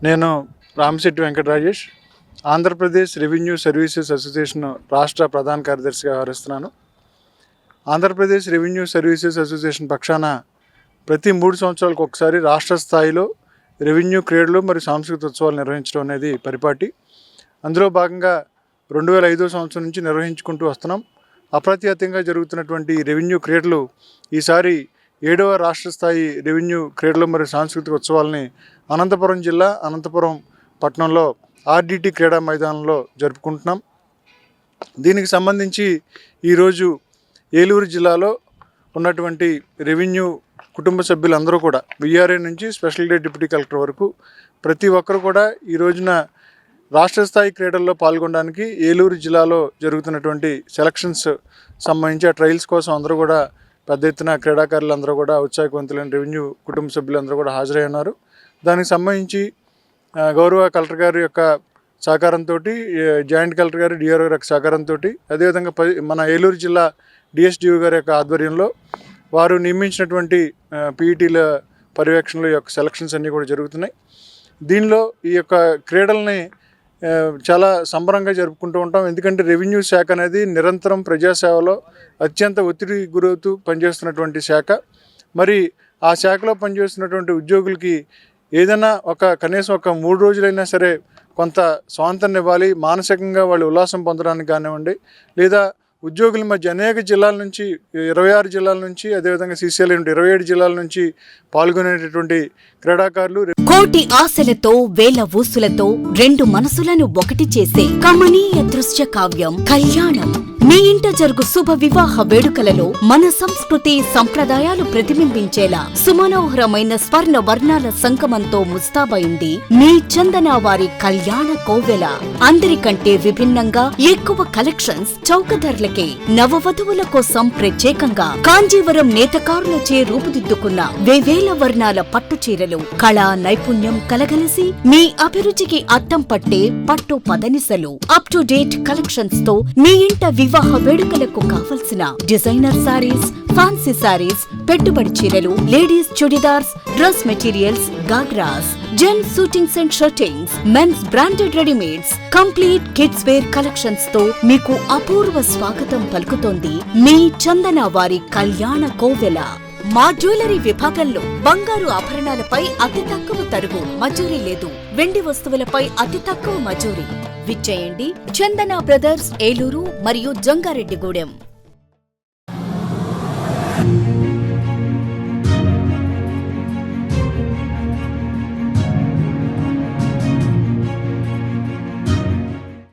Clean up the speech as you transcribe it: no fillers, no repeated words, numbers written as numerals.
నేను Ramasetti Venkata Rajesh, Andhra Pradesh revenue services association రాష్ట్ర ప్రధాన కార్యదర్శిగా వ్యవహరిస్తున్నాను. ఆంధ్రప్రదేశ్ రెవెన్యూ సర్వీసెస్ అసోసియేషన్ పక్షాన ప్రతి 3 సంవత్సరాలకు ఒకసారి రాష్ట్ర స్థాయిలో రెవెన్యూ క్రీడలు మరియు సాంస్కృతిక ఉత్సవాలు నిర్వహించడం అనేది పరిపాటి. అందులో భాగంగా 2005 సంవత్సరం నుంచి నిర్వహించుకుంటూ వస్తున్నాం. అప్రత్యాతంగా జరుగుతున్నటువంటి రెవెన్యూ క్రీడలు ఈసారి 7వ రాష్ట్ర స్థాయి రెవెన్యూ క్రీడలు మరియు సాంస్కృతిక ఉత్సవాలని అనంతపురం జిల్లా అనంతపురం పట్టణంలో ఆర్డిటి క్రీడా మైదానంలో జరుపుకుంటున్నాం. దీనికి సంబంధించి ఈరోజు ఏలూరు జిల్లాలో ఉన్నటువంటి రెవెన్యూ కుటుంబ సభ్యులందరూ కూడా విఆర్ఏ నుంచి స్పెషల్ డే డిప్యూటీ కలెక్టర్ వరకు ప్రతి ఒక్కరు కూడా ఈ రోజున రాష్ట్ర స్థాయి క్రీడల్లో పాల్గొనడానికి ఏలూరు జిల్లాలో జరుగుతున్నటువంటి సెలక్షన్స్ సంబంధించి ఆ ట్రయల్స్ కోసం అందరూ కూడా పెద్ద ఎత్తున క్రీడాకారులందరూ కూడా ఉత్సాహవంతులైన రెవెన్యూ కుటుంబ సభ్యులందరూ కూడా హాజరై ఉన్నారు. దానికి సంబంధించి గౌరవ కలెక్టర్ గారి యొక్క సహకారంతో, జాయింట్ కలెక్టర్ గారి డిఆర్ఓ యొక్క సహకారంతో, అదేవిధంగా మన ఏలూరు జిల్లా డిఎస్డిఓ గారి యొక్క ఆధ్వర్యంలో వారు నియమించినటువంటి పీఈటీల పర్యవేక్షణలో యొక్క సెలక్షన్స్ అన్నీ కూడా జరుగుతున్నాయి. దీనిలో ఈ యొక్క క్రీడల్ని చాలా సంబరంగా జరుపుకుంటూ ఉంటాం. ఎందుకంటే రెవెన్యూ శాఖ అనేది నిరంతరం ప్రజాసేవలో అత్యంత ఒత్తిడి గురవుతూ పనిచేస్తున్నటువంటి శాఖ. మరి ఆ శాఖలో పనిచేస్తున్నటువంటి ఉద్యోగులకి ఏదైనా కనీసం ఒక 3 రోజులైనా సరే కొంత స్వాతంత్రం ఇవ్వాలి, మానసికంగా వాళ్ళు ఉల్లాసం పొందడానికి కానివ్వండి, లేదా ఉద్యోగుల మధ్య అనేక జిల్లాల నుంచి 26 జిల్లాల నుంచి, అదేవిధంగా సీసీఎల్ 27 జిల్లాల నుంచి పాల్గొనేటటువంటి క్రీడాకారులు కోటి ఆశలతో వేల ఊసులతో 2 మనసులను ఒకటి చేసే కమనీయ దృశ్య కావ్యం కళ్యాణం. మీ ఇంట జరుగు శుభ వివాహ వేడుకలలో మన సంస్కృతి సంప్రదాయాలు ప్రతిబింబించేలా సుమనోహరమైన స్వర్ణ వర్ణాల సంగమంతో ముస్తాబైంది మీ చందన వారి కళ్యాణ కోవెల. అందరికంటే విభిన్నంగా ఎక్కువ కలెక్షన్స్ చౌక ధరలకే నవవధువుల కోసం ప్రత్యేకంగా కాంజీవరం నేతకారులచే రూపుదిద్దుకున్న వేవేల వర్ణాల పట్టు చీరలు కళా నైపుణ్యం కలగలిసి మీ అభిరుచికి అద్దం పట్టే పట్టు పదనిసలు అప్ టు డేట్ కలెక్షన్స్ తో మీ ఇంట వివాహ వేడుకలకు కావలసిన డిజైనర్ సారీస్, ఫ్యాన్సీ సారీస్, పెట్టుబడి చీరలు, ladies churidars, dress materials, ghagras, gents suitings and shirtings, men's branded readymades, complete kids wear collections తో మీకు అపూర్వ స్వాగతం పలుకుతోంది మీ చందన వారి కళ్యాణ కోవెల. మా జ్యువెలరీ విభాగంలో బంగారు ఆభరణాలపై అతి తక్కువ తరుగు, మజూరీ లేదు. వెండి వస్తువులపై అతి తక్కువ మజూరీ. విచ్చేయండి చందన బ్రదర్స్ ఏలూరు మరియు జంగారెడ్డిగూడెం.